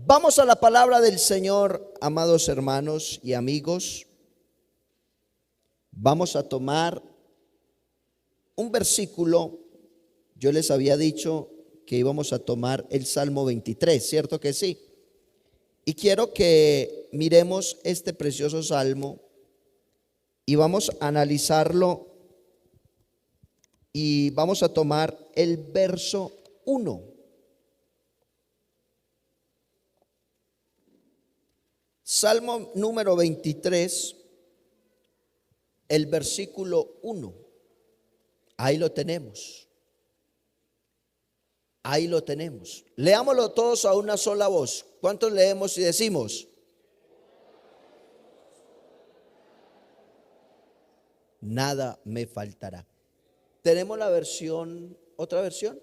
Vamos a la palabra del Señor, amados hermanos y amigos. Vamos a tomar un versículo. Yo les había dicho que íbamos a tomar el Salmo 23, ¿cierto que sí? Y quiero que miremos este precioso salmo y vamos a analizarlo y vamos a tomar el verso 1. Salmo número 23, el versículo 1. Ahí lo tenemos. Ahí lo tenemos. Leámoslo todos a una sola voz. ¿Cuántos leemos y decimos? Nada me faltará. Tenemos la versión, otra versión,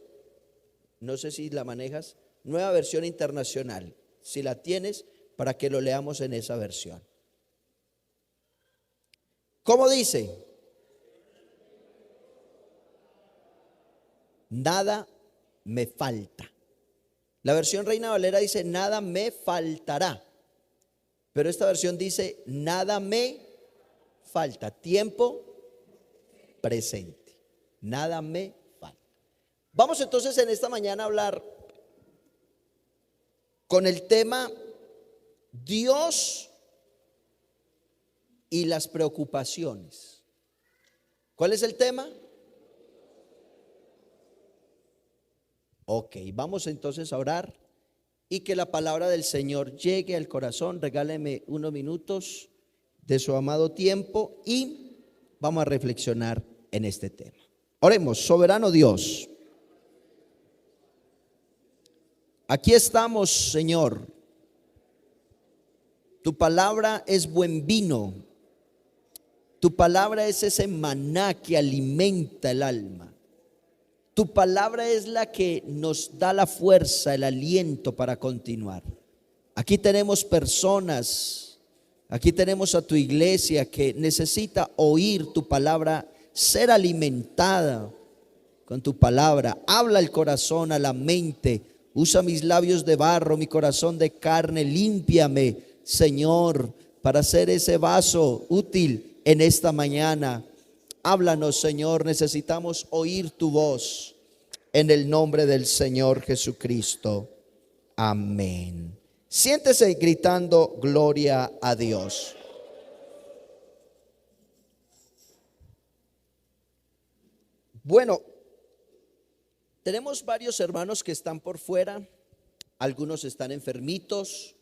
no sé si la manejas, Nueva Versión Internacional. Si la tienes, para que lo leamos en esa versión. ¿Cómo dice? Nada me falta. La versión Reina Valera dice nada me faltará, pero esta versión dice nada me falta. Tiempo presente. Nada me falta. Vamos entonces en esta mañana a hablar con el tema Dios y las preocupaciones. ¿Cuál es el tema? Ok, vamos entonces a orar y que la palabra del Señor llegue al corazón. Regáleme unos minutos de su amado tiempo y vamos a reflexionar en este tema. Oremos. Soberano Dios, aquí estamos, Señor. Tu palabra es buen vino. Tu palabra es ese maná que alimenta el alma. Tu palabra es la que nos da la fuerza, el aliento para continuar. Aquí tenemos personas, aquí tenemos a tu iglesia que necesita oír tu palabra, ser alimentada con tu palabra. Habla al corazón, a la mente. Usa mis labios de barro, mi corazón de carne. Límpiame, Señor, para ser ese vaso útil en esta mañana. Háblanos, Señor, necesitamos oír tu voz en el nombre del Señor Jesucristo. Amén. Siéntese gritando gloria a Dios. Bueno, tenemos varios hermanos que están por fuera. Algunos están enfermitos.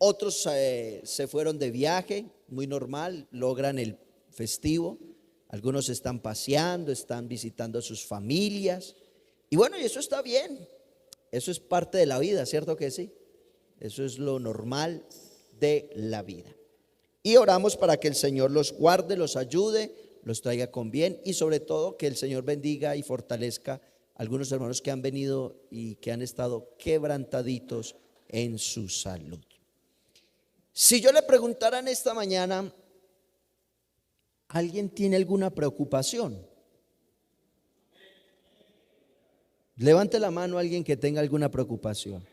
Otros se fueron de viaje, muy normal, logran el festivo. Algunos están paseando, están visitando a sus familias. Y bueno, y eso está bien. Eso es parte de la vida, ¿cierto que sí? Eso es lo normal de la vida. Y oramos para que el Señor los guarde, los ayude, los traiga con bien y sobre todo que el Señor bendiga y fortalezca a algunos hermanos que han venido y que han estado quebrantaditos en su salud. Si yo le preguntara en esta mañana, ¿alguien tiene alguna preocupación? Levante la mano a alguien que tenga alguna preocupación.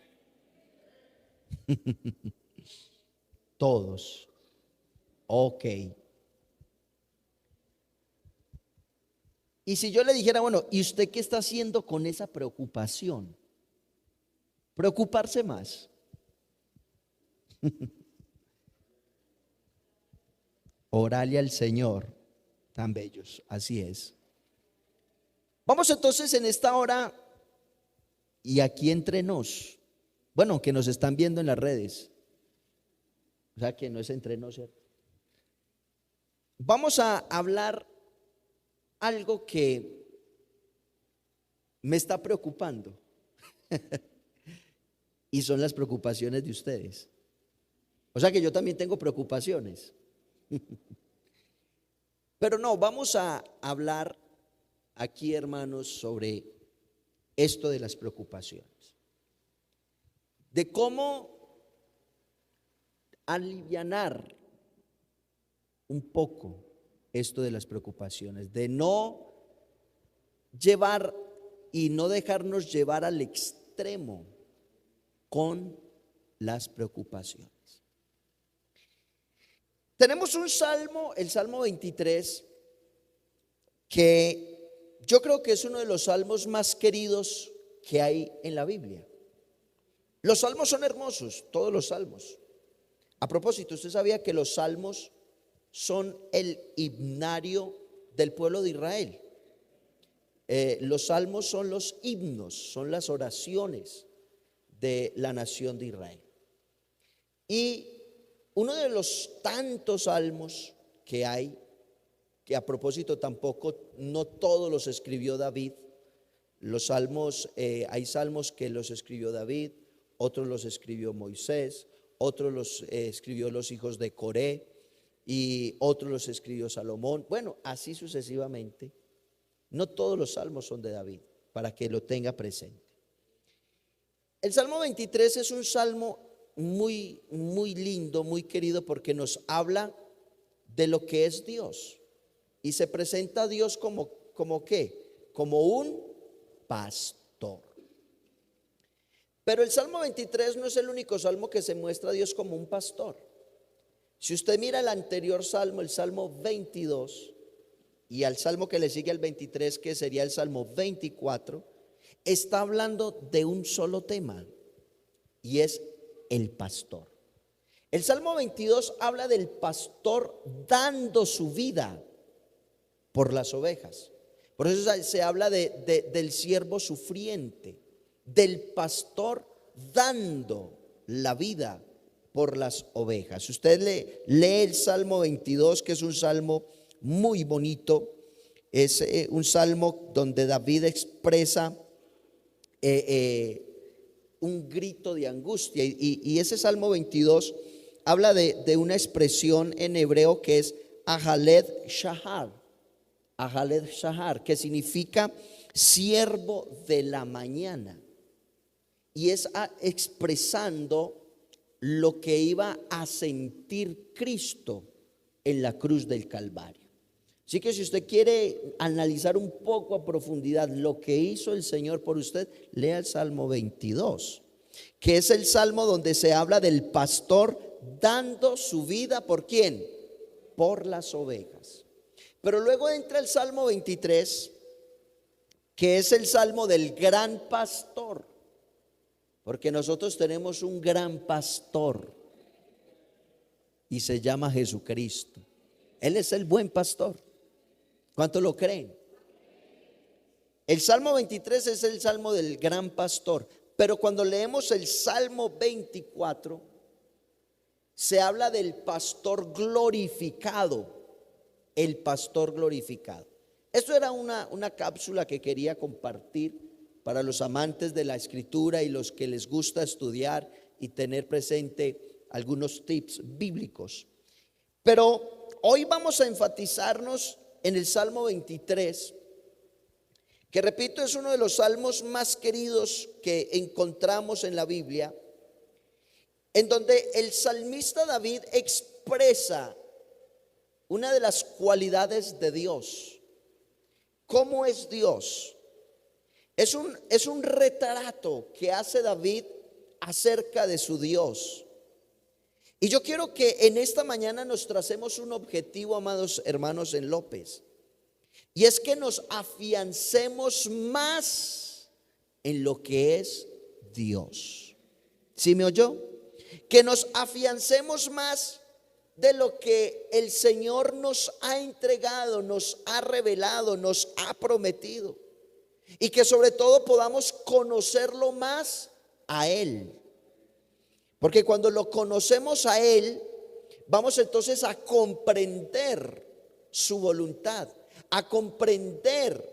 Todos. Ok. Y si yo le dijera, bueno, ¿y usted qué está haciendo con esa preocupación? Preocuparse más. Orale al Señor, tan bellos, así es. Vamos entonces en esta hora y aquí entre nos, bueno, que nos están viendo en las redes, o sea que no es entre nos, ¿cierto? Vamos a hablar algo que me está preocupando y son las preocupaciones de ustedes. O sea que yo también tengo preocupaciones. Pero no, vamos a hablar aquí, hermanos, sobre esto de las preocupaciones, de cómo alivianar un poco esto de las preocupaciones, de no llevar y no dejarnos llevar al extremo con las preocupaciones. Tenemos un salmo, el Salmo 23, que yo creo que es uno de los salmos más queridos que hay en la Biblia. Los salmos son hermosos, todos los salmos. A propósito, ¿usted sabía que los salmos son el himnario del pueblo de Israel? Los salmos son los himnos, son las oraciones de la nación de Israel. Y uno de los tantos salmos que hay, que a propósito tampoco, no todos los escribió David. Los salmos, hay salmos que los escribió David, otros los escribió Moisés, otros los escribió los hijos de Coré y otros los escribió Salomón. Bueno, así sucesivamente. No todos los salmos son de David, para que lo tenga presente. El Salmo 23 es un salmo muy, muy lindo, muy querido, porque nos habla de lo que es Dios. Y se presenta a Dios como ¿qué? Como un pastor. Pero el Salmo 23 no es el único salmo que se muestra a Dios como un pastor. Si usted mira el anterior salmo, el Salmo 22, y al salmo que le sigue al 23, que sería el Salmo 24, está hablando de un solo tema, y es el pastor. El Salmo 22 habla del pastor dando su vida por las ovejas. Por eso se habla del siervo sufriente, del pastor dando la vida por las ovejas. Usted lee el Salmo 22, que es un salmo muy bonito. Es un salmo donde David expresa un grito de angustia. Y ese Salmo 22 habla de una expresión en hebreo que es Ahaled Shahar. Ahaled Shahar, que significa siervo de la mañana. Y es expresando lo que iba a sentir Cristo en la cruz del Calvario. Así que si usted quiere analizar un poco a profundidad lo que hizo el Señor por usted, lea el Salmo 22, que es el salmo donde se habla del pastor dando su vida ¿por quién? Por las ovejas. Pero luego entra el Salmo 23, que es el salmo del gran pastor, porque nosotros tenemos un gran pastor y se llama Jesucristo. Él es el buen pastor. ¿Cuántos lo creen? El Salmo 23 es el salmo del gran pastor, pero cuando leemos el Salmo 24 se habla del pastor glorificado, el pastor glorificado. Esto era una cápsula que quería compartir para los amantes de la escritura y los que les gusta estudiar y tener presente algunos tips bíblicos. Pero hoy vamos a enfatizarnos en el Salmo 23, que repito, es uno de los salmos más queridos que encontramos en la Biblia, en donde el salmista David expresa una de las cualidades de Dios. ¿Cómo es Dios? Es un retrato que hace David acerca de su Dios. Y yo quiero que en esta mañana nos tracemos un objetivo, amados hermanos en López, y es que nos afiancemos más en lo que es Dios. ¿Sí me oyó? Que nos afiancemos más de lo que el Señor nos ha entregado, nos ha revelado, nos ha prometido, y que sobre todo podamos conocerlo más a Él. Porque cuando lo conocemos a Él, vamos entonces a comprender su voluntad, a comprender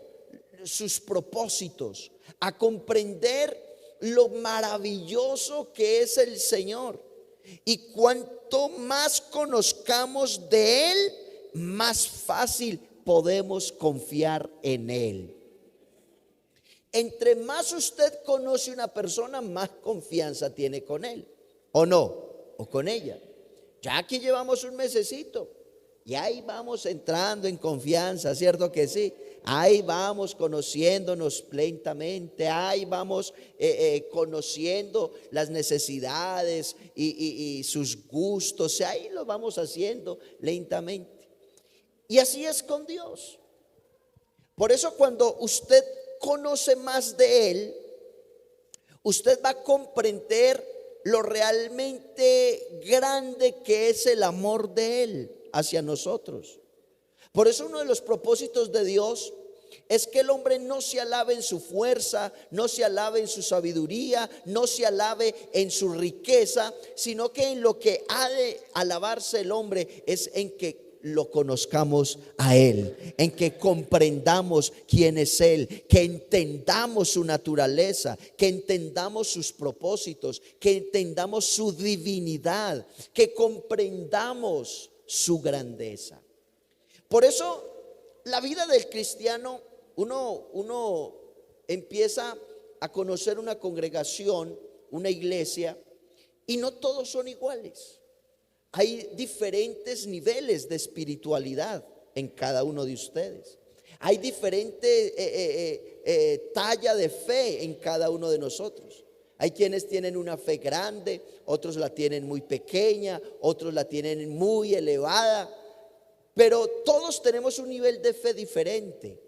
sus propósitos, a comprender lo maravilloso que es el Señor. Y cuanto más conozcamos de Él, más fácil podemos confiar en Él. Entre más usted conoce una persona, más confianza tiene con él, ¿o no? O con ella. Ya aquí llevamos un mesecito y ahí vamos entrando en confianza, ¿cierto que sí? ahí vamos conociéndonos lentamente, ahí vamos conociendo las necesidades y sus gustos, ahí lo vamos haciendo lentamente. Y así es con Dios. Por eso cuando usted conoce más de Él, usted va a comprender lo realmente grande que es el amor de Él hacia nosotros. Por eso uno de los propósitos de Dios es que el hombre no se alabe en su fuerza, no se alabe en su sabiduría, no se alabe en su riqueza, sino que en lo que ha de alabarse el hombre es en que lo conozcamos a Él, en que comprendamos quién es Él, que entendamos su naturaleza, que entendamos sus propósitos, que entendamos su divinidad, que comprendamos su grandeza. Por eso la vida del cristiano, uno empieza a conocer una congregación, una iglesia, y no todos son iguales. Hay diferentes niveles de espiritualidad en cada uno de ustedes. Hay diferente talla de fe en cada uno de nosotros. Hay quienes tienen una fe grande, otros la tienen muy pequeña, otros la tienen muy elevada. Pero todos tenemos un nivel de fe diferente.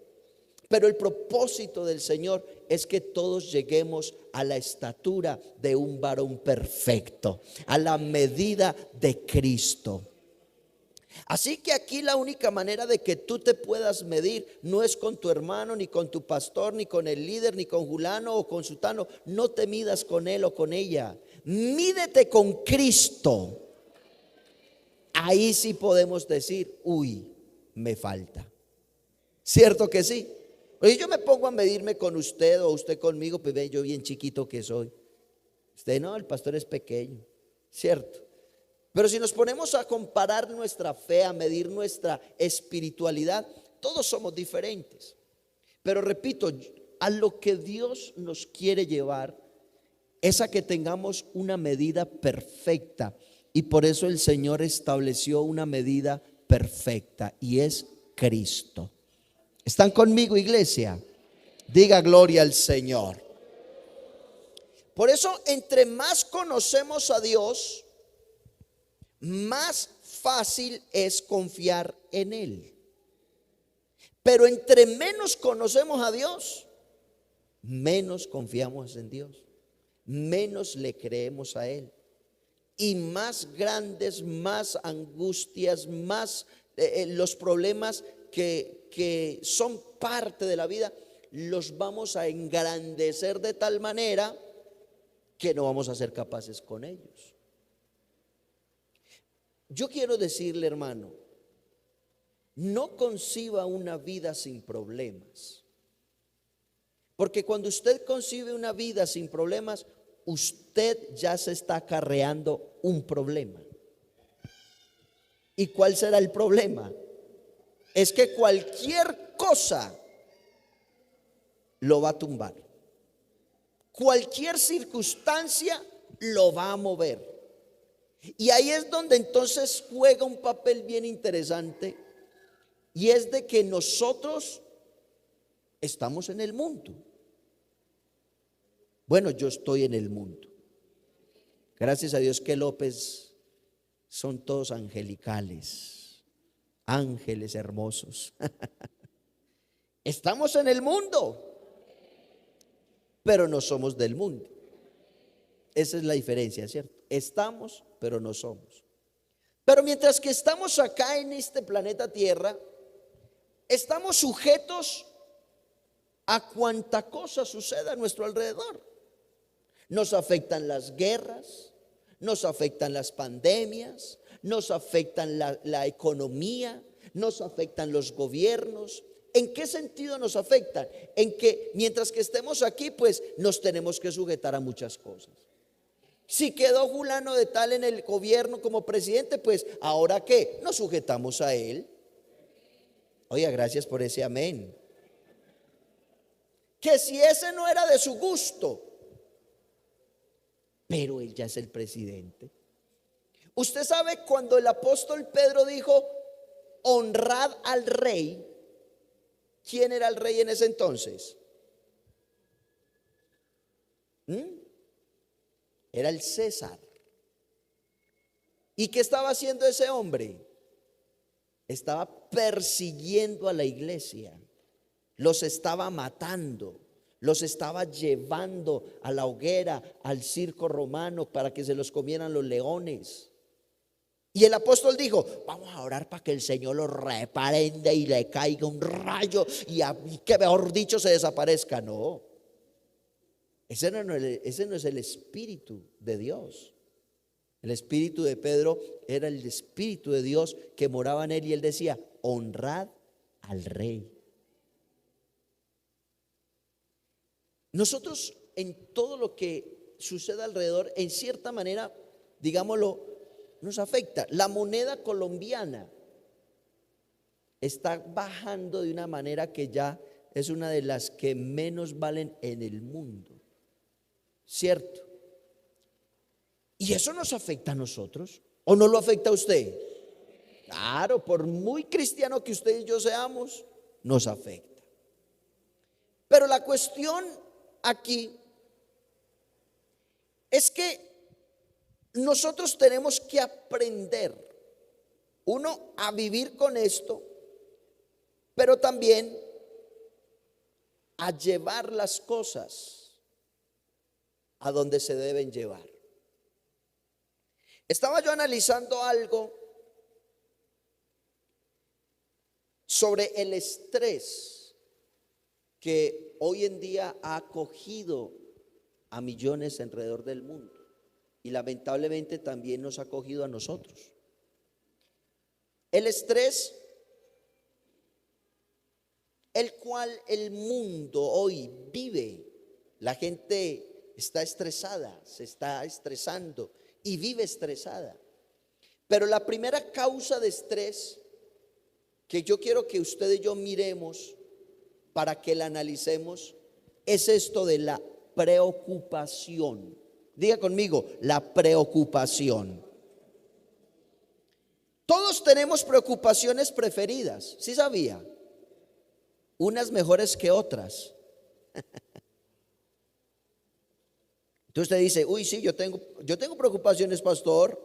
Pero el propósito del Señor es que todos lleguemos a la estatura de un varón perfecto, a la medida de Cristo. Así que aquí la única manera de que tú te puedas medir no es con tu hermano, ni con tu pastor, ni con el líder, ni con Julano o con Sutano. No te midas con él o con ella. Mídete con Cristo. Ahí sí podemos decir, uy, me falta. ¿Cierto que sí? Oye, yo me pongo a medirme con usted o usted conmigo, pues ve, yo bien chiquito que soy. Usted no, el pastor es pequeño, ¿cierto? Pero si nos ponemos a comparar nuestra fe, a medir nuestra espiritualidad, todos somos diferentes. Pero repito, a lo que Dios nos quiere llevar es a que tengamos una medida perfecta. Y por eso el Señor estableció una medida perfecta y es Cristo. ¿Están conmigo, iglesia? Diga gloria al Señor. Por eso, entre más conocemos a Dios, más fácil es confiar en Él. Pero entre menos conocemos a Dios, menos confiamos en Dios, menos le creemos a Él. Y más grandes, más angustias, más los problemas que son parte de la vida, los vamos a engrandecer de tal manera que no vamos a ser capaces con ellos. Yo quiero decirle, hermano, no conciba una vida sin problemas. Porque cuando usted concibe una vida sin problemas, usted ya se está acarreando un problema. ¿Y cuál será el problema? Es que cualquier cosa lo va a tumbar. Cualquier circunstancia lo va a mover. Y ahí es donde entonces juega un papel bien interesante, y es de que nosotros estamos en el mundo. Bueno, yo estoy en el mundo. Gracias a Dios que López son todos angelicales, ángeles hermosos. Estamos en el mundo, pero no somos del mundo. Esa es la diferencia, ¿cierto? Estamos, pero no somos. Pero mientras que estamos acá en este planeta Tierra, estamos sujetos a cuanta cosa suceda a nuestro alrededor. Nos afectan las guerras, nos afectan las pandemias, nos afectan la economía, nos afectan los gobiernos. ¿En qué sentido nos afectan? En que mientras que estemos aquí, pues nos tenemos que sujetar a muchas cosas. Si quedó fulano de tal en el gobierno como presidente, pues ¿ahora qué? Nos sujetamos a él. Oiga, gracias por ese amén. Que si ese no era de su gusto, pero él ya es el presidente. Usted sabe cuando el apóstol Pedro dijo, honrad al rey, ¿Quién era el rey en ese entonces? Era el César. ¿Y qué estaba haciendo ese hombre? Estaba persiguiendo a la iglesia, los estaba matando, los estaba llevando a la hoguera, al circo romano para que se los comieran los leones. Y el apóstol dijo: vamos a orar para que el Señor lo reprenda y le caiga un rayo y que, mejor dicho, se desaparezca. No, ese no es el espíritu de Dios. El espíritu de Pedro era el espíritu de Dios que moraba en él, y él decía: honrad al rey. Nosotros, en todo lo que sucede alrededor, en cierta manera, digámoslo, nos afecta. La moneda colombiana está bajando de una manera que ya es una de las que menos valen en el mundo, ¿cierto? ¿Y eso nos afecta a nosotros? ¿O no lo afecta a usted? Claro, por muy cristiano que usted y yo seamos, nos afecta. Pero la cuestión aquí es que nosotros tenemos que aprender, uno, a vivir con esto, pero también a llevar las cosas a donde se deben llevar. Estaba yo analizando algo sobre el estrés que hoy en día ha acogido a millones alrededor del mundo, y lamentablemente también nos ha acogido a nosotros. El estrés, el cual el mundo hoy vive, la gente está estresada, se está estresando y vive estresada. Pero la primera causa de estrés que yo quiero que usted y yo miremos para que la analicemos es esto de la preocupación. Diga conmigo: la preocupación. Todos tenemos preocupaciones preferidas, ¿sí sabía? Unas mejores que otras. Entonces usted dice: uy, sí, yo tengo preocupaciones, pastor,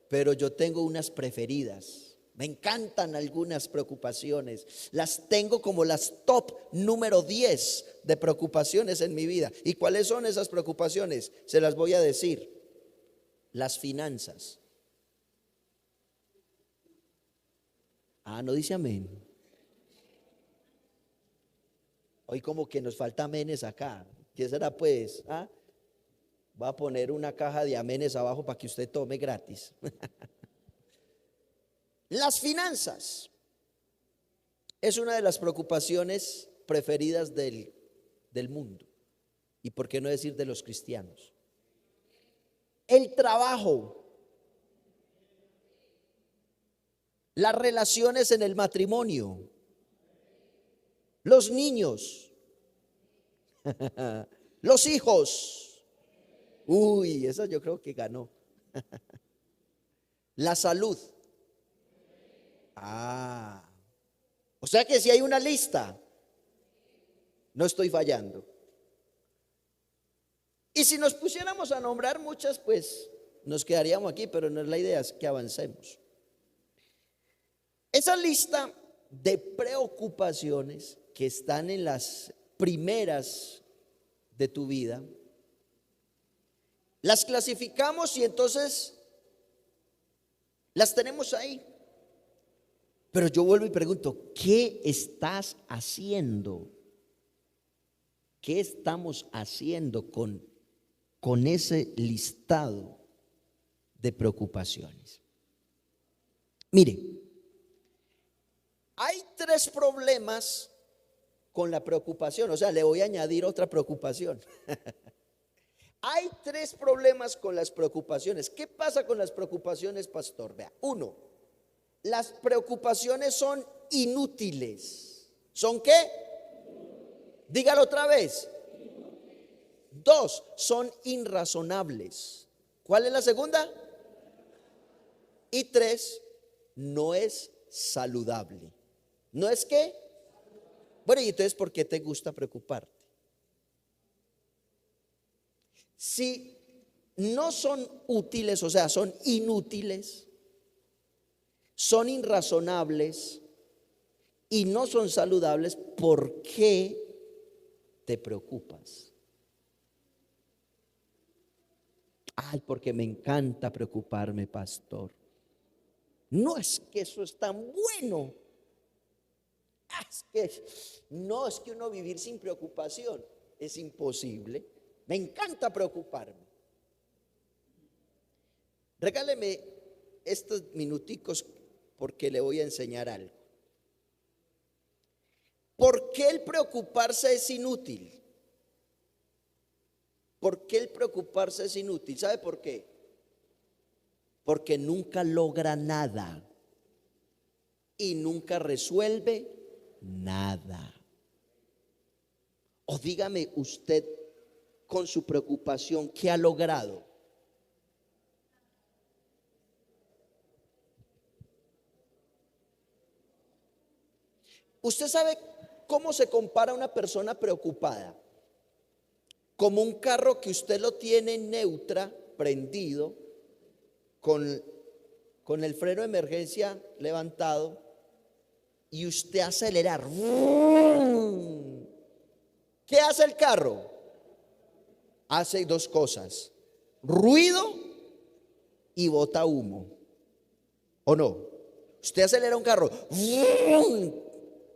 pero yo tengo unas preferidas. Me encantan algunas preocupaciones. Las tengo como las top número 10 de preocupaciones en mi vida. ¿Y cuáles son esas preocupaciones? Se las voy a decir. Las finanzas. No dice amén. Hoy como que nos falta amenes acá. ¿Qué será pues? Va a poner una caja de amenes abajo para que usted tome gratis. Las finanzas es una de las preocupaciones preferidas del mundo, y por qué no decir de los cristianos. El trabajo, las relaciones en el matrimonio, los niños, los hijos. Uy, esa yo creo que ganó. La salud. O sea que si hay una lista, no estoy fallando. Y si nos pusiéramos a nombrar muchas, pues nos quedaríamos aquí, pero no es la idea, es que avancemos. Esa lista de preocupaciones que están en las primeras de tu vida, las clasificamos y entonces las tenemos ahí. Pero yo vuelvo y pregunto: ¿qué estás haciendo? ¿Qué estamos haciendo con ese listado de preocupaciones? Mire, hay 3 problemas con la preocupación. O sea, le voy a añadir otra preocupación. Hay 3 problemas con las preocupaciones. ¿Qué pasa con las preocupaciones, pastor? Vea, 1, las preocupaciones son inútiles. ¿Son qué? Dígalo otra vez. 2, son irrazonables. ¿Cuál es la segunda? Y 3, no es saludable. ¿No es qué? Bueno, y entonces, ¿por qué te gusta preocuparte? Si no son útiles, o sea, son inútiles, son irrazonables y no son saludables, ¿por qué te preocupas? Ay, porque me encanta preocuparme, pastor. No es que eso es tan bueno. Es que no es que uno vivir sin preocupación es imposible. Me encanta preocuparme. Regáleme estos minuticos porque le voy a enseñar algo. ¿Por qué el preocuparse es inútil? ¿Por qué el preocuparse es inútil? ¿Sabe por qué? Porque nunca logra nada y nunca resuelve nada. O dígame usted con su preocupación, ¿qué ha logrado? Usted sabe cómo se compara una persona preocupada, como un carro que usted lo tiene en neutra, prendido, con el freno de emergencia levantado, y usted acelerar. ¿Qué hace el carro? Hace dos cosas: ruido y bota humo. ¿O no? Usted acelera un carro,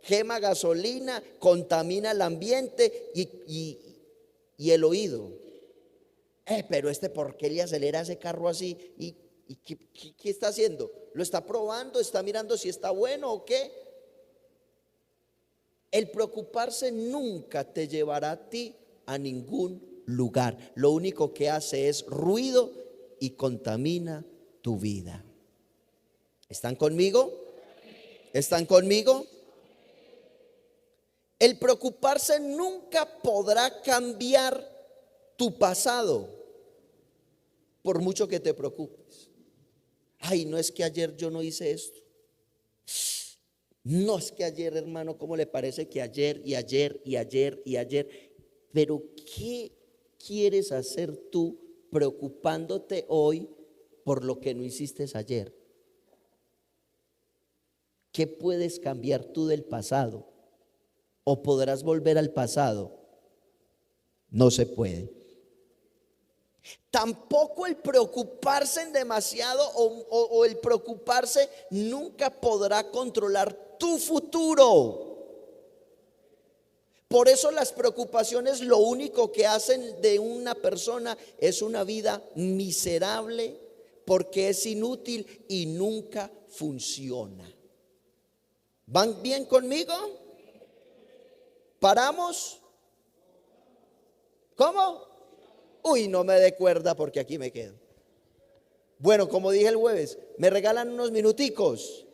quema gasolina, contamina el ambiente y el oído. Pero ¿por qué le acelera ese carro así? ¿Y qué está haciendo? ¿Lo está probando? ¿Está mirando si está bueno o qué? El preocuparse nunca te llevará a ti a ningún lugar. Lo único que hace es ruido y contamina tu vida. ¿Están conmigo? ¿Están conmigo? El preocuparse nunca podrá cambiar tu pasado, por mucho que te preocupes. Ay, no es que ayer yo no hice esto. No es que ayer, hermano, ¿cómo le parece que ayer y ayer y ayer y ayer? Pero ¿qué quieres hacer tú preocupándote hoy por lo que no hiciste ayer? ¿Qué puedes cambiar tú del pasado? ¿O podrás volver al pasado? No se puede. Tampoco el preocuparse en demasiado o el preocuparse nunca podrá controlar tu futuro. Por eso las preocupaciones lo único que hacen de una persona es una vida miserable, porque es inútil y nunca funciona. ¿Van bien conmigo? ¿Paramos? ¿Cómo? Uy, no me dé cuerda porque aquí me quedo. Bueno, como dije el jueves, ¿me regalan unos minuticos?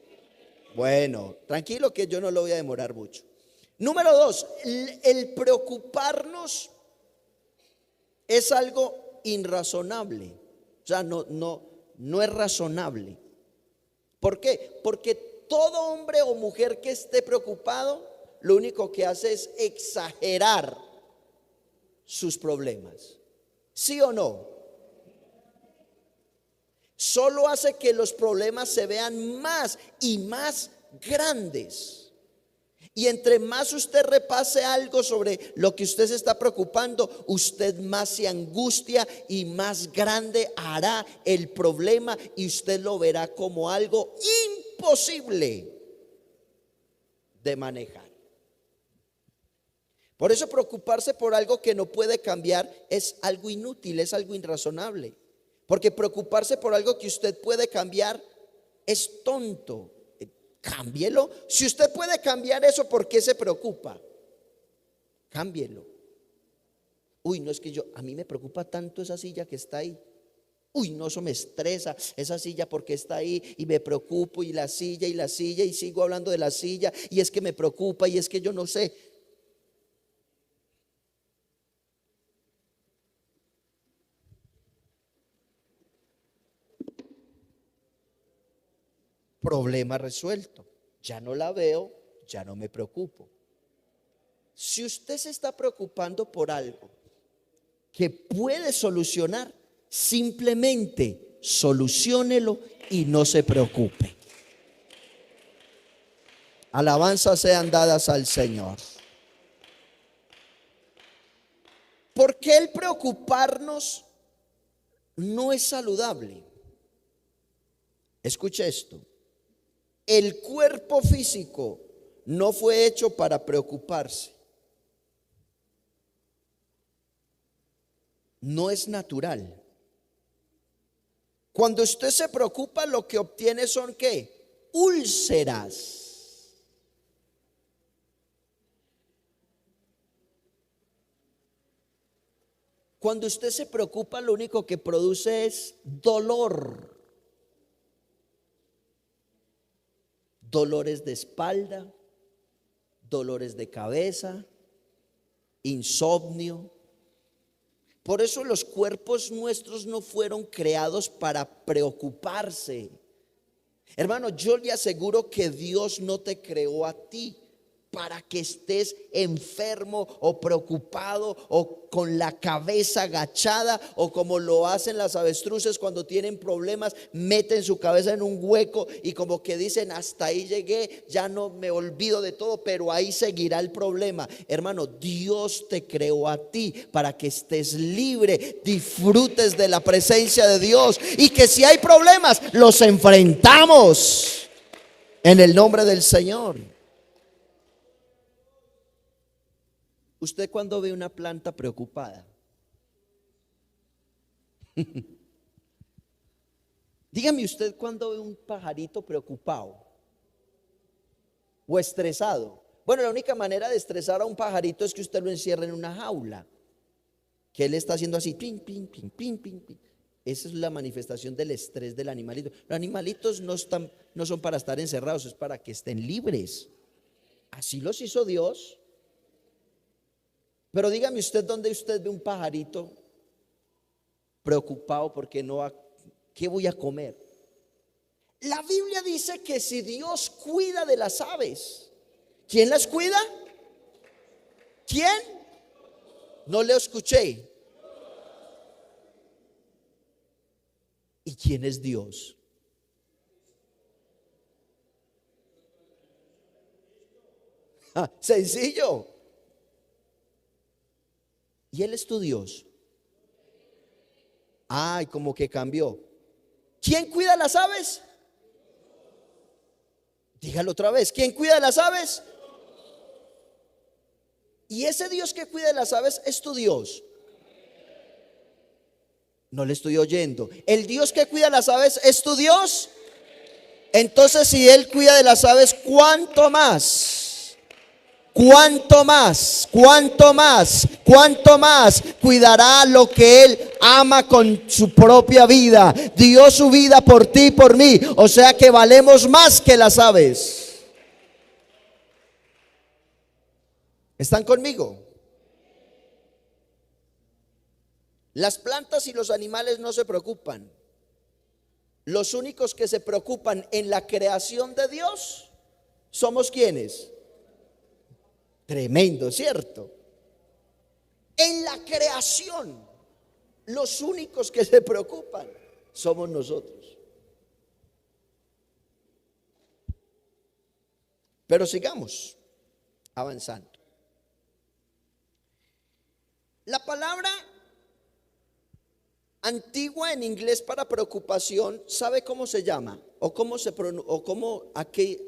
Bueno, tranquilo que yo no lo voy a demorar mucho. Número 2, el preocuparnos es algo irrazonable. O sea, no es razonable. ¿Por qué? Porque todo hombre o mujer que esté preocupado, lo único que hace es exagerar sus problemas. ¿Sí o no? Solo hace que los problemas se vean más y más grandes. Y entre más usted repase algo sobre lo que usted se está preocupando, usted más se angustia y más grande hará el problema y usted lo verá como algo imposible de manejar. Por eso preocuparse por algo que no puede cambiar es algo inútil, es algo irrazonable. Porque preocuparse por algo que usted puede cambiar es tonto. Cámbielo. Si usted puede cambiar eso, ¿por qué se preocupa? Cámbielo. Uy, no, es que a mí me preocupa tanto esa silla que está ahí. Uy, no, eso me estresa, esa silla porque está ahí y me preocupo y la silla y sigo hablando de la silla y es que me preocupa y es que yo no sé. Problema resuelto. Ya no la veo, ya no me preocupo. Si usted se está preocupando por algo que puede solucionar, simplemente soluciónelo y no se preocupe. Alabanzas sean dadas al Señor. Porque el preocuparnos no es saludable. Escuche esto. El cuerpo físico no fue hecho para preocuparse. No es natural. Cuando usted se preocupa, lo que obtiene son ¿qué? Úlceras. Cuando usted se preocupa, lo único que produce es dolor. Dolores de espalda, dolores de cabeza, insomnio. Por eso los cuerpos nuestros no fueron creados para preocuparse. Hermano, yo le aseguro que Dios no te creó a ti para que estés enfermo o preocupado o con la cabeza agachada, o como lo hacen las avestruces cuando tienen problemas, meten su cabeza en un hueco y como que dicen: hasta ahí llegué, ya no me olvido de todo, pero ahí seguirá el problema. Hermano, Dios te creó a ti para que estés libre, disfrutes de la presencia de Dios, y que si hay problemas los enfrentamos en el nombre del Señor. ¿Usted cuando ve una planta preocupada? Dígame usted cuando ve un pajarito preocupado o estresado. Bueno, la única manera de estresar a un pajarito es que usted lo encierre en una jaula, que él está haciendo así, pin, pin, pin, pin, pin, pin. Esa es la manifestación del estrés del animalito. Los animalitos no son para estar encerrados, es para que estén libres. Así los hizo Dios. Pero dígame usted dónde usted ve un pajarito preocupado porque ¿qué voy a comer? La Biblia dice que si Dios cuida de las aves, ¿quién las cuida? ¿Quién? No le escuché. ¿Y quién es Dios? Sencillo. ¿Y Él es tu Dios? Ay, como que cambió. ¿Quién cuida las aves? Dígalo otra vez. ¿Quién cuida las aves? Y ese Dios que cuida de las aves es tu Dios. No le estoy oyendo. ¿El Dios que cuida las aves es tu Dios? Entonces, si Él cuida de las aves, ¿cuánto más? ¿Cuánto más? ¿Cuánto más? ¿Cuánto más cuidará lo que Él ama con su propia vida? Dio su vida por ti y por mí. O sea que valemos más que las aves. ¿Están conmigo? Las plantas y los animales no se preocupan. Los únicos que se preocupan en la creación de Dios somos ¿quiénes? Tremendo, ¿cierto? En la creación, los únicos que se preocupan somos nosotros. Pero sigamos avanzando. La palabra antigua en inglés para preocupación, ¿sabe cómo se llama? O cómo a qué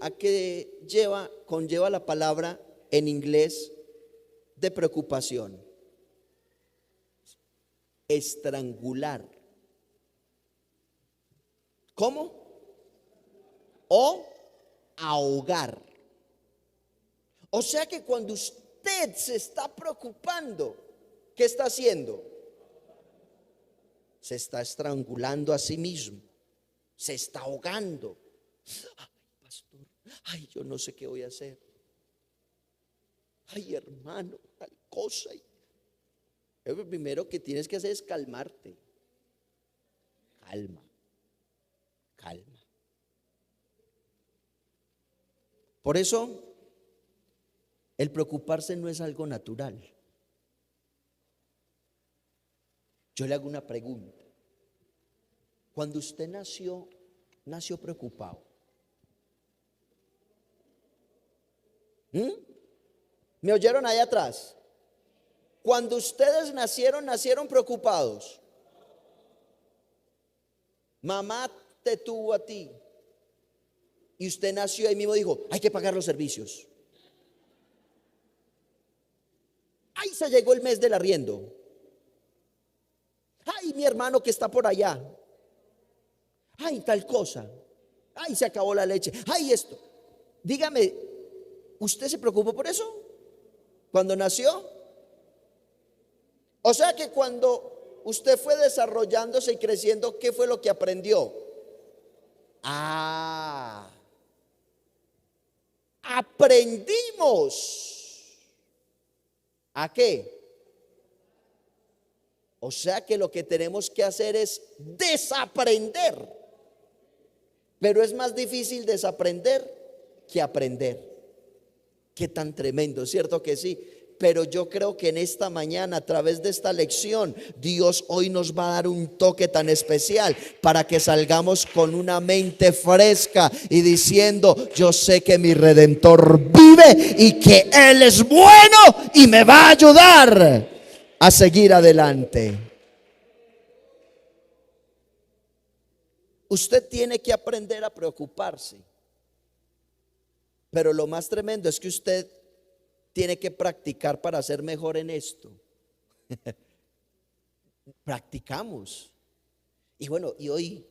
conlleva la palabra en inglés de preocupación. Estrangular. ¿Cómo? O ahogar. O sea que cuando usted se está preocupando, ¿qué está haciendo? Se está estrangulando a sí mismo. Se está ahogando. Ay, pastor, ay, yo no sé qué voy a hacer. Ay, hermano, tal cosa. Lo primero que tienes que hacer es calmarte. Calma, calma. Por eso, El preocuparse no es algo natural. Yo le hago una pregunta. Cuando usted nació preocupado. ¿Me oyeron allá atrás? Cuando ustedes nacieron preocupados. Mamá te tuvo a ti y usted nació y mismo dijo, hay que pagar los servicios. Ay, se llegó el mes del arriendo. Ay, mi hermano que está por allá. Ay, tal cosa. Ay, se acabó la leche. Ay, esto. Dígame, ¿usted se preocupó por eso cuando nació? O sea que cuando usted fue desarrollándose y creciendo, ¿qué fue lo que aprendió? Aprendimos. ¿A qué? O sea que lo que tenemos que hacer es desaprender. Pero es más difícil desaprender que aprender. Qué tan tremendo, ¿cierto que sí? Pero yo creo que en esta mañana, a través de esta lección, Dios hoy nos va a dar un toque tan especial para que salgamos con una mente fresca y diciendo, yo sé que mi Redentor vive y que Él es bueno y me va a ayudar a seguir adelante. Usted tiene que aprender a preocuparse. Pero lo más tremendo es que usted tiene que practicar para ser mejor en esto. Practicamos. Y bueno, ¿y hoy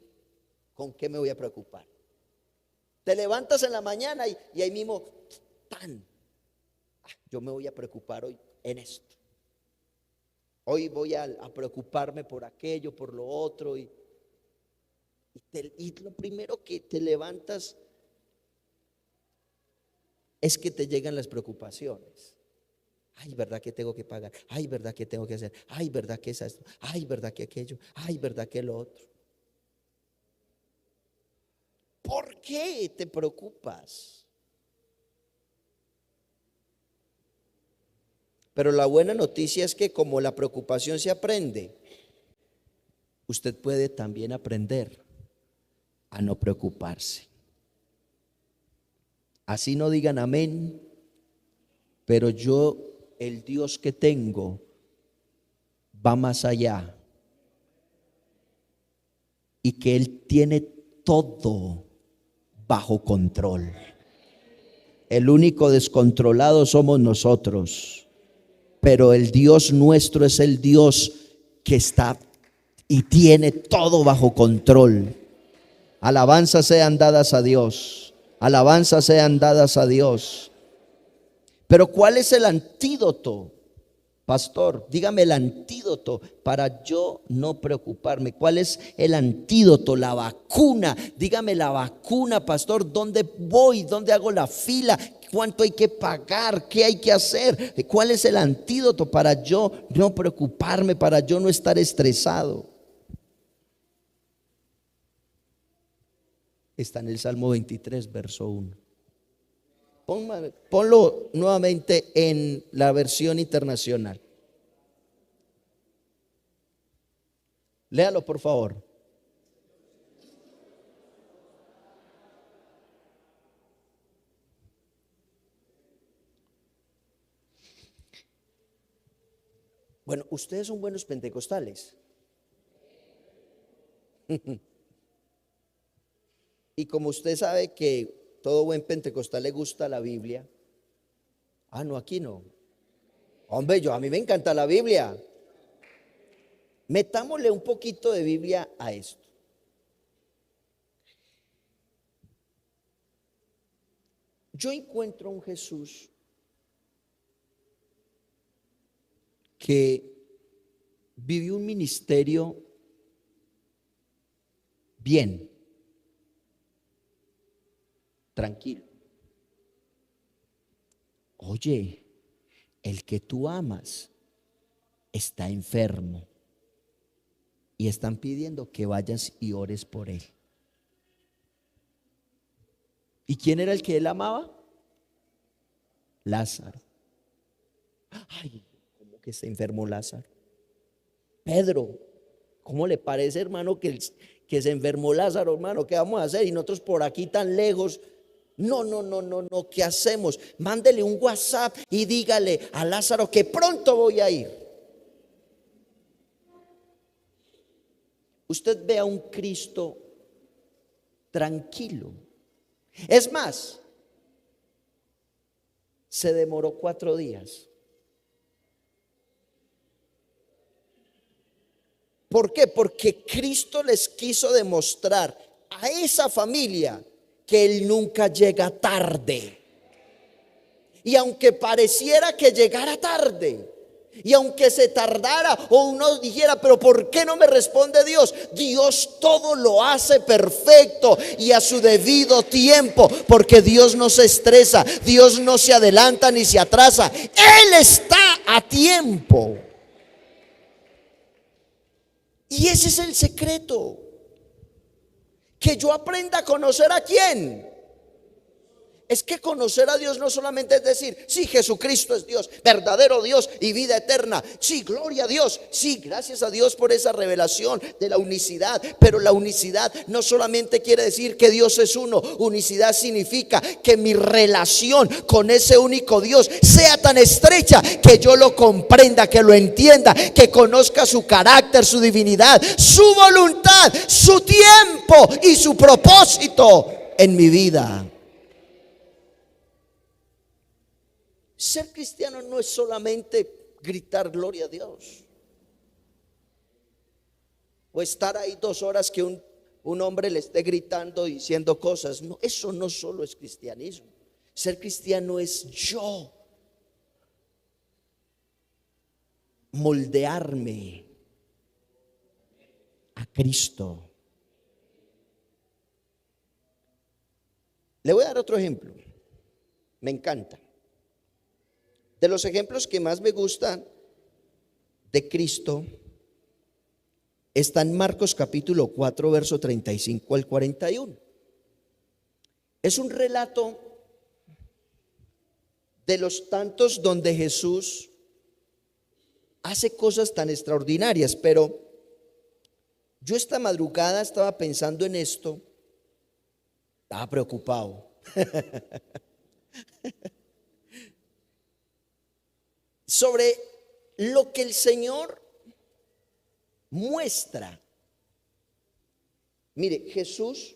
con qué me voy a preocupar? Te levantas en la mañana y ahí mismo, yo me voy a preocupar hoy en esto. Hoy voy a preocuparme por aquello, por lo otro. Y lo primero que te levantas es que te llegan las preocupaciones. Ay, ¿verdad que tengo que pagar? Ay, ¿verdad que tengo que hacer? Ay, ¿verdad que es esto? Ay, ¿verdad que aquello? Ay, ¿verdad que lo otro? ¿Por qué te preocupas? Pero la buena noticia es que como la preocupación se aprende, usted puede también aprender a no preocuparse. Así no digan amén, pero yo, el Dios que tengo, va más allá. Y que Él tiene todo bajo control. El único descontrolado somos nosotros. Pero el Dios nuestro es el Dios que está y tiene todo bajo control. Alabanzas sean dadas a Dios. Alabanzas sean dadas a Dios. Pero ¿cuál es el antídoto? Pastor, dígame el antídoto para yo no preocuparme. ¿Cuál es el antídoto? La vacuna. Dígame la vacuna, pastor. ¿Dónde voy? ¿Dónde hago la fila? ¿Cuánto hay que pagar? ¿Qué hay que hacer? ¿Cuál es el antídoto para yo no preocuparme, para yo no estar estresado? Está en el Salmo 23, verso 1. Ponlo nuevamente en la versión internacional. Léalo, por favor. Bueno, ustedes son buenos pentecostales. Y como usted sabe que todo buen pentecostal le gusta la Biblia. No, aquí no. Hombre, a mí me encanta la Biblia. Metámosle un poquito de Biblia a esto. Yo encuentro a un Jesús que vivió un ministerio bien, tranquilo. Oye, el que tú amas está enfermo y están pidiendo que vayas y ores por él. ¿Y quién era el que él amaba? Lázaro. Ay, ¿cómo que se enfermó Lázaro? Pedro, ¿cómo le parece, hermano, que se enfermó Lázaro, hermano? ¿Qué vamos a hacer? Y nosotros por aquí tan lejos. No, no, no, no, no. ¿Qué hacemos? Mándele un WhatsApp y dígale a Lázaro que pronto voy a ir. Usted ve a un Cristo tranquilo. Es más, se demoró 4 días. ¿Por qué? Porque Cristo les quiso demostrar a esa familia que Él nunca llega tarde. Y aunque pareciera que llegara tarde, y aunque se tardara o uno dijera, pero ¿por qué no me responde Dios? Dios todo lo hace perfecto y a su debido tiempo, porque Dios no se estresa, Dios no se adelanta ni se atrasa. Él está a tiempo. Y ese es el secreto. Que yo aprenda a conocer a quién. Es que conocer a Dios no solamente es decir, sí, Jesucristo es Dios, verdadero Dios y vida eterna. Sí, gloria a Dios. Sí, gracias a Dios por esa revelación de la unicidad. Pero la unicidad no solamente quiere decir que Dios es uno. Unicidad significa que mi relación con ese único Dios sea tan estrecha que yo lo comprenda, que lo entienda, que conozca su carácter, su divinidad, su voluntad, su tiempo y su propósito en mi vida. Ser cristiano no es solamente gritar gloria a Dios o estar ahí 2 horas que un hombre le esté gritando diciendo cosas. No, eso no solo es cristianismo. Ser cristiano es yo moldearme a Cristo. Le voy a dar otro ejemplo. Me encanta. De los ejemplos que más me gustan de Cristo está en Marcos capítulo 4, verso 35 al 41. Es un relato de los tantos donde Jesús hace cosas tan extraordinarias, pero yo esta madrugada estaba pensando en esto, estaba preocupado. Sobre lo que el Señor muestra. Mire, Jesús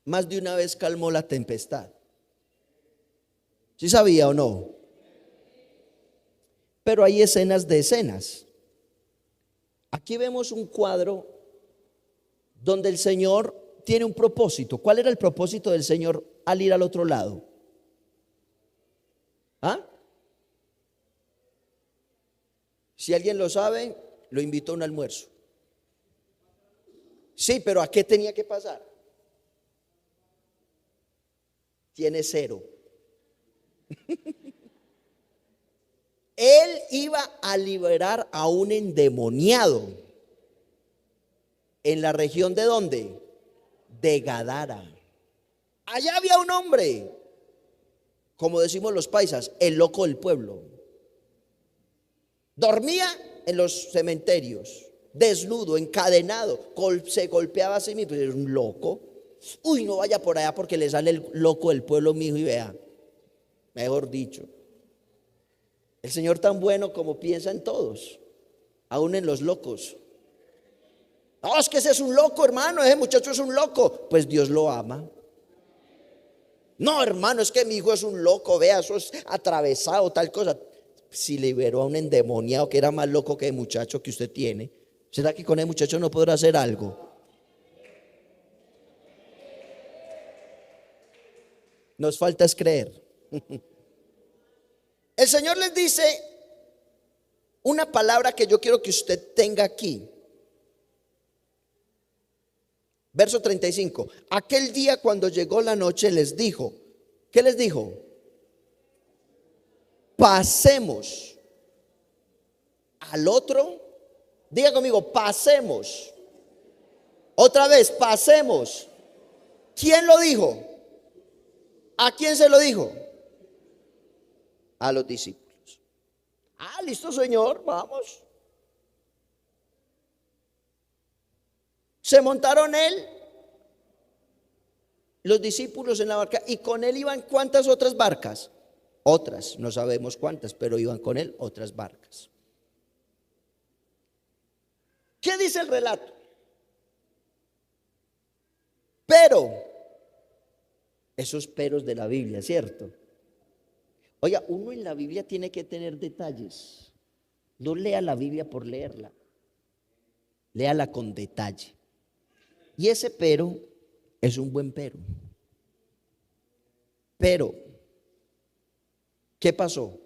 más de una vez calmó la tempestad. ¿Sí sabía o no? Pero hay escenas de escenas. Aquí vemos un cuadro donde el Señor tiene un propósito. ¿Cuál era el propósito del Señor al ir al otro lado? ¿Ah? Si alguien lo sabe, lo invito a un almuerzo. Sí, pero ¿a qué tenía que pasar? Tiene 0. Él iba a liberar a un endemoniado. ¿En la región de dónde? De Gadara. Allá había un hombre, como decimos los paisas, el loco del pueblo. Dormía en los cementerios, desnudo, encadenado, se golpeaba a sí mismo. Era un loco. Uy, no vaya por allá porque le sale el loco del pueblo, mijo, y vea. Mejor dicho, el Señor tan bueno como piensa en todos, aún en los locos. No, es que ese es un loco, hermano, ese muchacho es un loco. Pues Dios lo ama. No, hermano, es que mi hijo es un loco, vea, eso es atravesado, tal cosa. Si liberó a un endemoniado que era más loco que el muchacho que usted tiene, ¿será que con el muchacho no podrá hacer algo? Nos falta es creer. El Señor les dice una palabra que yo quiero que usted tenga aquí. Verso 35. Aquel día cuando llegó la noche les dijo, ¿qué les dijo? Pasemos al otro. Diga conmigo, pasemos. Otra vez, pasemos. ¿Quién lo dijo? ¿A quién se lo dijo? A los discípulos. Ah, listo, Señor, vamos. Se montaron él, los discípulos en la barca, y con él iban ¿cuántas otras barcas? Otras, no sabemos cuántas, pero iban con él otras barcas. ¿Qué dice el relato? Pero, esos peros de la Biblia, ¿cierto? Oiga, uno en la Biblia tiene que tener detalles. No lea la Biblia por leerla, léala con detalle. Y ese pero es un buen pero. Pero, ¿qué pasó?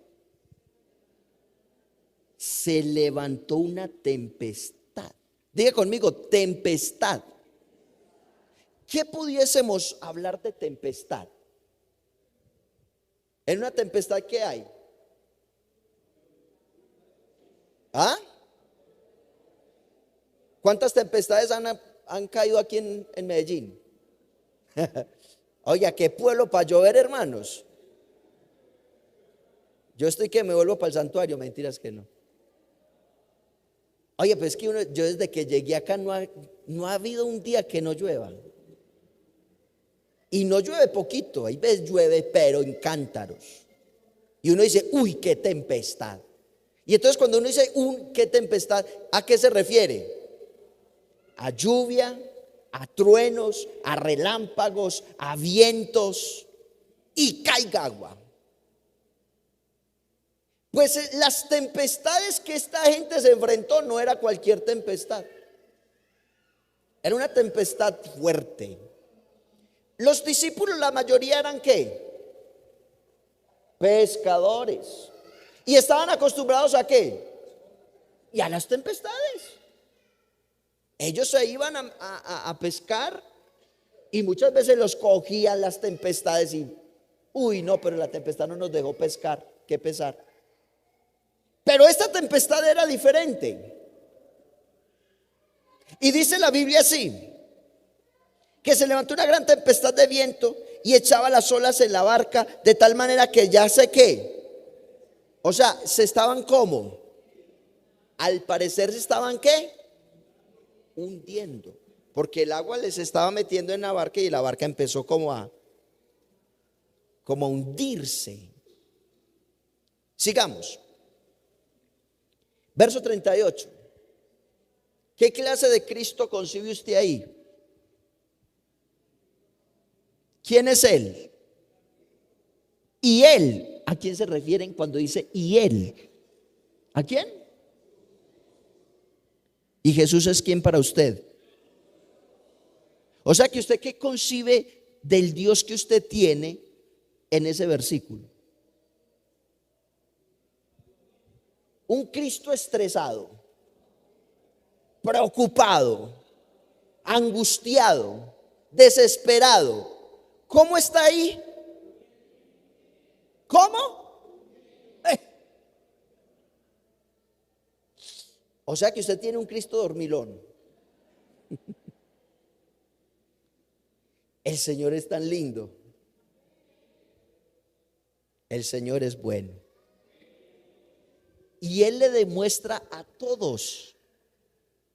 Se levantó una tempestad. Diga conmigo, tempestad. ¿Qué pudiésemos hablar de tempestad? En una tempestad, ¿qué hay? ¿Ah? ¿Cuántas tempestades han caído aquí en Medellín? Oiga, qué pueblo para llover, hermanos. Yo estoy que me vuelvo para el santuario, mentiras que no. Oye, pues es que yo desde que llegué acá no ha habido un día que no llueva. Y no llueve poquito, hay veces llueve, pero en cántaros. Y uno dice, uy, qué tempestad. Y entonces cuando uno dice, qué tempestad, ¿a qué se refiere? A lluvia, a truenos, a relámpagos, a vientos y caiga agua. Pues las tempestades que esta gente se enfrentó no era cualquier tempestad. Era una tempestad fuerte. Los discípulos, la mayoría eran ¿qué? Pescadores. ¿Y estaban acostumbrados a qué? Y a las tempestades. Ellos se iban a pescar y muchas veces los cogían las tempestades y, uy, no, pero la tempestad no nos dejó pescar, qué pesar. Pero esta tempestad era diferente. Y dice la Biblia así, que se levantó una gran tempestad de viento y echaba las olas en la barca de tal manera que ya sé qué. O sea, se estaban como, al parecer se estaban qué, hundiendo, porque el agua les estaba metiendo en la barca y la barca empezó como a hundirse. Sigamos. Verso 38. ¿Qué clase de Cristo concibe usted ahí? ¿Quién es Él? Y Él, ¿a quién se refieren cuando dice y Él? ¿A quién? ¿Y Jesús es quién para usted? O sea que usted, ¿qué concibe del Dios que usted tiene en ese versículo? Un Cristo estresado, preocupado, angustiado, desesperado. ¿Cómo está ahí? ¿Cómo? O sea que usted tiene un Cristo dormilón. El Señor es tan lindo. El Señor es bueno. Y Él le demuestra a todos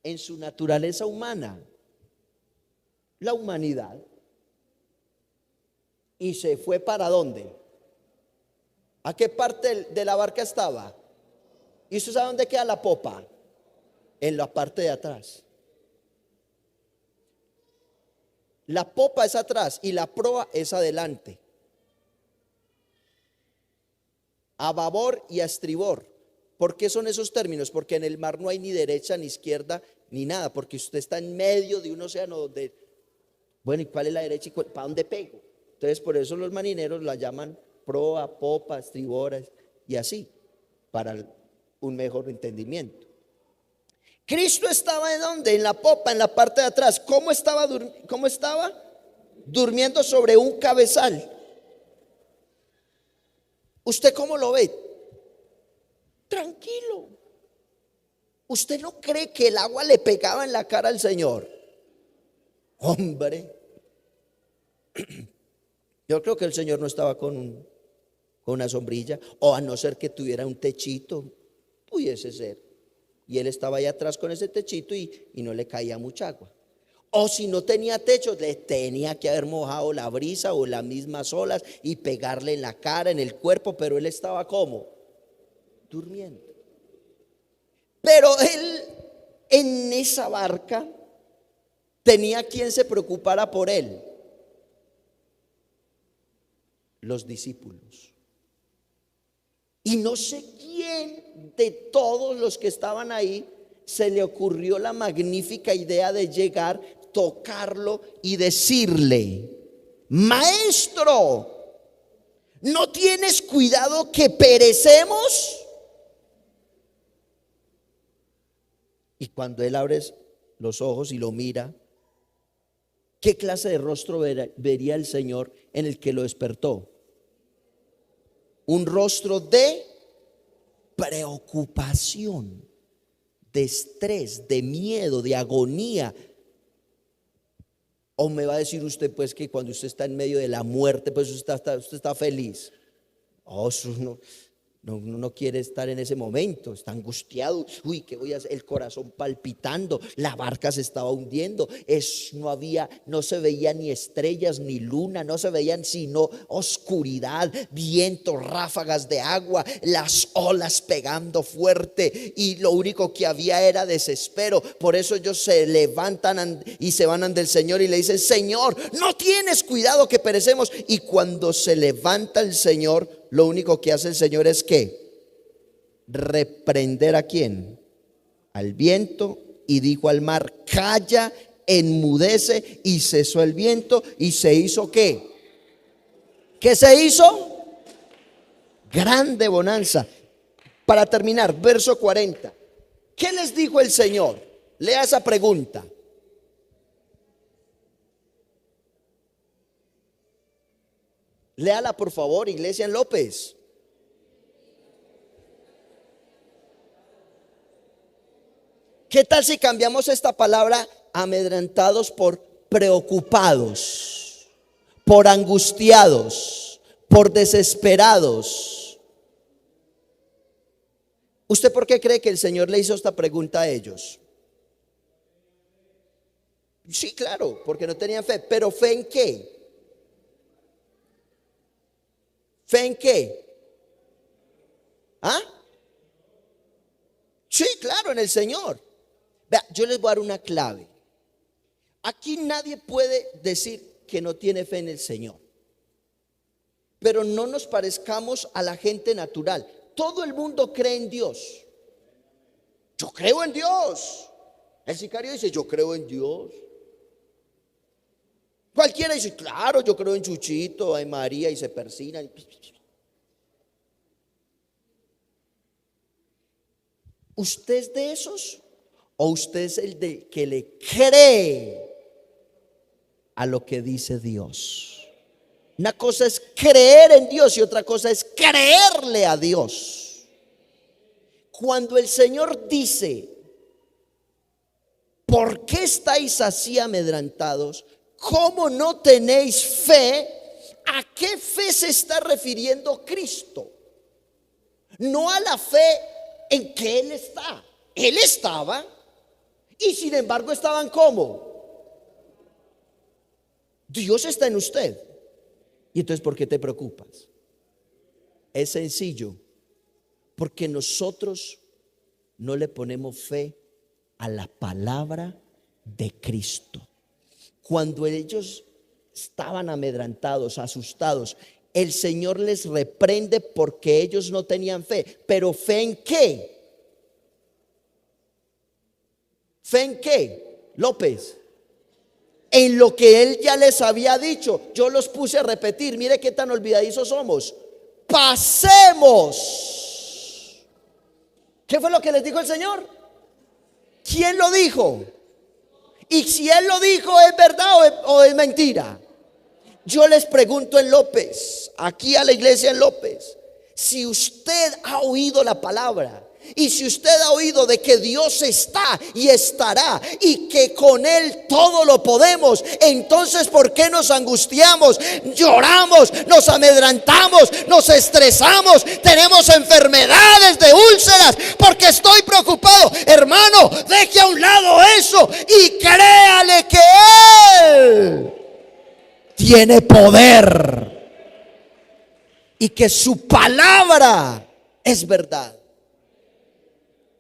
en su naturaleza humana, la humanidad. Y se fue ¿para dónde? ¿A qué parte de la barca estaba? ¿Y usted sabe dónde queda la popa? En la parte de atrás. La popa es atrás y la proa es adelante. A babor y a estribor. ¿Por qué son esos términos? Porque en el mar no hay ni derecha ni izquierda ni nada, porque usted está en medio de un océano donde, bueno, ¿y cuál es la derecha y para dónde pego? Entonces por eso los marineros la llaman proa, popa, estribor y así, para un mejor entendimiento. Cristo estaba ¿en dónde? En la popa, en la parte de atrás. ¿Cómo estaba? Durmiendo sobre un cabezal. ¿Usted cómo lo ve? Tranquilo. ¿Usted no cree que el agua le pegaba en la cara al Señor? Hombre, yo creo que el Señor no estaba con una sombrilla, o a no ser que tuviera un techito Pudiese ser. Y él estaba ahí atrás con ese techito y no le caía mucha agua. O si no tenía techo, le tenía que haber mojado la brisa o las mismas olas y pegarle en la cara, en el cuerpo, pero él estaba como durmiendo. Pero él en esa barca tenía quien se preocupara por él: los discípulos. Y no sé quién de todos los que estaban ahí se le ocurrió la magnífica idea de llegar, tocarlo y decirle: maestro, ¿no tienes cuidado que perecemos? Y cuando él abre los ojos y lo mira, ¿qué clase de rostro vería el Señor en el que lo despertó? Un rostro de preocupación, de estrés, de miedo, de agonía. O me va a decir usted pues que cuando usted está en medio de la muerte, pues usted está feliz. Oh, eso no quiere estar en ese momento, está angustiado. Uy, ¿qué voy a hacer? El corazón palpitando, la barca se estaba hundiendo. No se veía ni estrellas ni luna, no se veían sino oscuridad, viento, ráfagas de agua, las olas pegando fuerte, y lo único que había era desespero. Por eso ellos se levantan y se van ante el Señor y le dicen: Señor, ¿no tienes cuidado que perecemos? Y cuando se levanta el Señor, lo único que hace el Señor es ¿qué? Reprender ¿a quién? Al viento, y dijo al mar: calla, enmudece, y cesó el viento. Y se hizo ¿qué? ¿Qué se hizo? Grande bonanza. Para terminar, verso 40. ¿Qué les dijo el Señor? Lea esa pregunta. Léala por favor, Iglesia en López. ¿Qué tal si cambiamos esta palabra amedrentados por preocupados, por angustiados, por desesperados? ¿Usted por qué cree que el Señor le hizo esta pregunta a ellos? Sí, claro, porque no tenían fe. ¿Pero fe en qué? ¿Fe en qué? ¿Ah? Sí, claro, en el Señor. Vea, yo les voy a dar una clave. Aquí nadie puede decir que no tiene fe en el Señor, pero no nos parezcamos a la gente natural. Todo el mundo cree en Dios. Yo creo en Dios. El sicario dice: yo creo en Dios. Cualquiera dice: claro, yo creo en Chuchito, en María, y se persignan. ¿Usted es de esos? ¿O usted es el de que le cree a lo que dice Dios? Una cosa es creer en Dios y otra cosa es creerle a Dios. Cuando el Señor dice: ¿por qué estáis así amedrentados? ¿Cómo no tenéis fe? ¿A qué fe se está refiriendo Cristo? No a la fe en que Él está. Él estaba, y sin embargo estaban ¿cómo? Dios está en usted. Y entonces, ¿por qué te preocupas? Es sencillo, porque nosotros no le ponemos fe a la palabra de Cristo. Cuando ellos estaban amedrentados, asustados, el Señor les reprende porque ellos no tenían fe. ¿Pero fe en qué? ¿Fe en qué, López? En lo que Él ya les había dicho. Yo los puse a repetir. Mire qué tan olvidadizos somos. Pasemos. ¿Qué fue lo que les dijo el Señor? ¿Quién lo dijo? Y si Él lo dijo, ¿es verdad o es mentira? Yo les pregunto en López, aquí a la iglesia en López, si usted ha oído la palabra, Y si usted ha oído de que Dios está y estará y que con Él todo lo podemos, entonces ¿por qué nos angustiamos, lloramos, nos amedrentamos, nos estresamos, tenemos enfermedades de úlceras? Porque estoy preocupado. Hermano, deje a un lado eso y créale que Él tiene poder y que su palabra es verdad.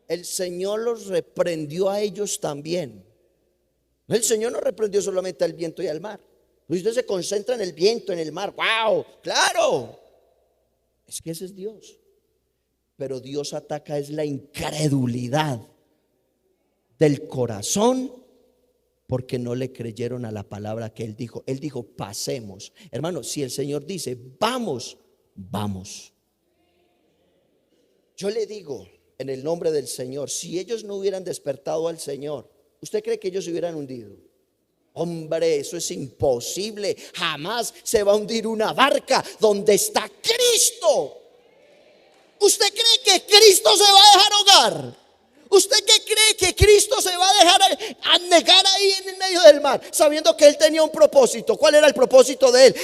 El Señor los reprendió a ellos también. El Señor no reprendió solamente al viento y al mar. Usted se concentra en el viento, en el mar. ¡Wow! ¡Claro! Es que ese es Dios. Pero Dios ataca es la incredulidad del corazón, porque no le creyeron a la palabra que Él dijo. Él dijo, pasemos. Hermano, si el Señor dice, vamos, vamos. Yo le digo, en el nombre del Señor, si ellos no hubieran despertado al Señor, ¿usted cree que ellos se hubieran hundido? Hombre, eso es imposible. Jamás se va a hundir una barca donde está Cristo. ¿Usted cree que Cristo se va a dejar ahogar? ¿Usted qué cree que Cristo se va a dejar anegar ahí en el medio del mar, sabiendo que Él tenía un propósito? ¿Cuál era el propósito de Él?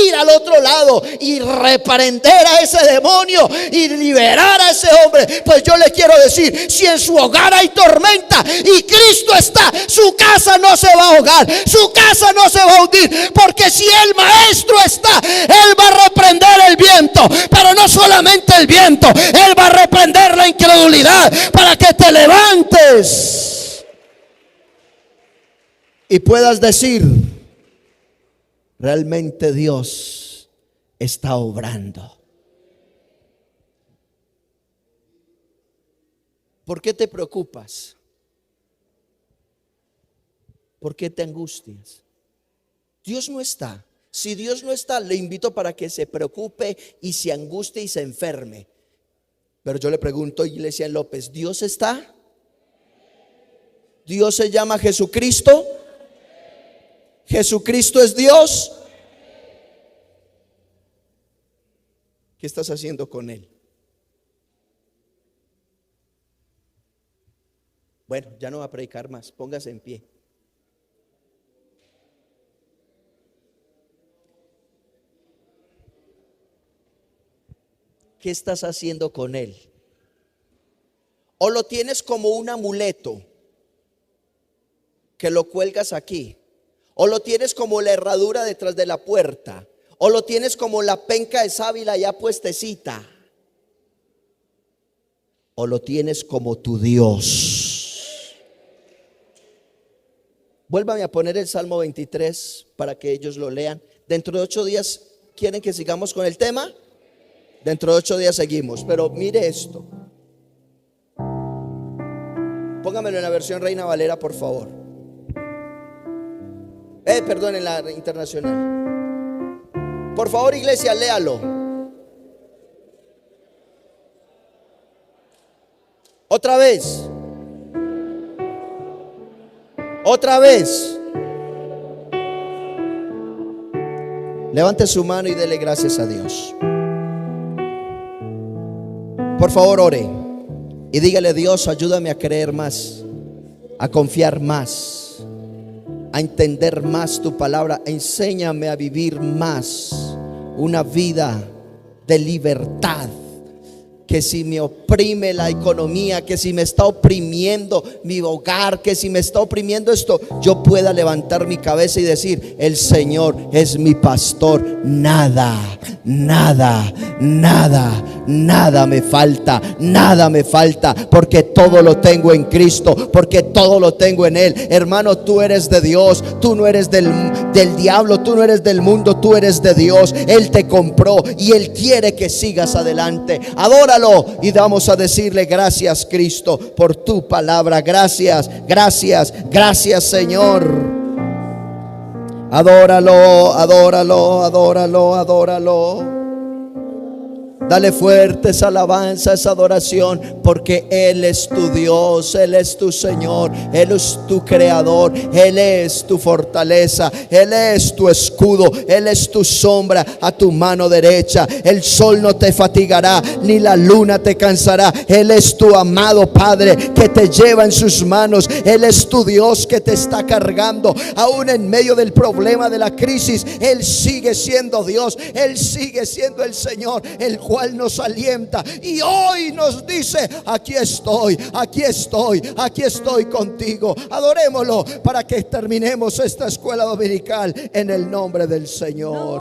Ir al otro lado y reprender a ese demonio y liberar a ese hombre. Pues yo le quiero decir, si en su hogar hay tormenta y Cristo está, su casa no se va a ahogar, su casa no se va a hundir, porque si el Maestro está, Él va a reprender el viento. Pero no solamente el viento, Él va a reprender la incredulidad para que te levantes y puedas decir, realmente Dios está obrando. ¿Por qué te preocupas? ¿Por qué te angustias? Dios no está. Si Dios no está, le invito para que se preocupe y se angustie y se enferme. Pero yo le pregunto, Iglesia López, ¿Dios está? ¿Dios se llama Jesucristo? ¿Jesucristo es Dios? ¿Qué estás haciendo con Él? Bueno, ya no va a predicar más, póngase en pie. ¿Qué estás haciendo con Él? O lo tienes como un amuleto que lo cuelgas aquí, o lo tienes como la herradura detrás de la puerta, o lo tienes como la penca de sábila ya puestecita, o lo tienes como tu Dios. Vuélvame a poner el Salmo 23 para que ellos lo lean. Dentro de 8 días, ¿quieren que sigamos con el tema? Dentro de 8 días seguimos, pero mire esto. Póngamelo en la versión Reina Valera, por favor. Perdón, en la internacional. Por favor, iglesia, léalo. Otra vez. Otra vez. Levante su mano y dele gracias a Dios. Por favor, ore y dígale: Dios, ayúdame a creer más, a confiar más, a entender más tu palabra. Enséñame a vivir más una vida de libertad. Que si me oprime la economía, que si me está oprimiendo mi hogar, que si me está oprimiendo esto, yo pueda levantar mi cabeza y decir: el Señor es mi pastor, nada, nada, nada, nada me falta, nada me falta, porque todo lo tengo en Cristo, porque todo lo tengo en Él. Hermano, tú eres de Dios, tú no eres del diablo, tú no eres del mundo, tú eres de Dios. Él te compró y Él quiere que sigas adelante. Adóralo y vamos a decirle: gracias, Cristo, por tu palabra. Gracias, gracias, gracias, Señor. Adóralo, adóralo, adóralo, adóralo. Dale fuertes alabanzas, adoración, porque Él es tu Dios, Él es tu Señor, Él es tu creador, Él es tu fortaleza, Él es tu escudo, Él es tu sombra a tu mano derecha. El sol no te fatigará, ni la luna te cansará. Él es tu amado Padre que te lleva en sus manos. Él es tu Dios que te está cargando. Aún en medio del problema, de la crisis, Él sigue siendo Dios. Él sigue siendo el Señor, el cual nos alienta, y hoy nos dice: aquí estoy, aquí estoy, aquí estoy contigo. Adorémoslo para que terminemos esta escuela dominical en el nombre del Señor.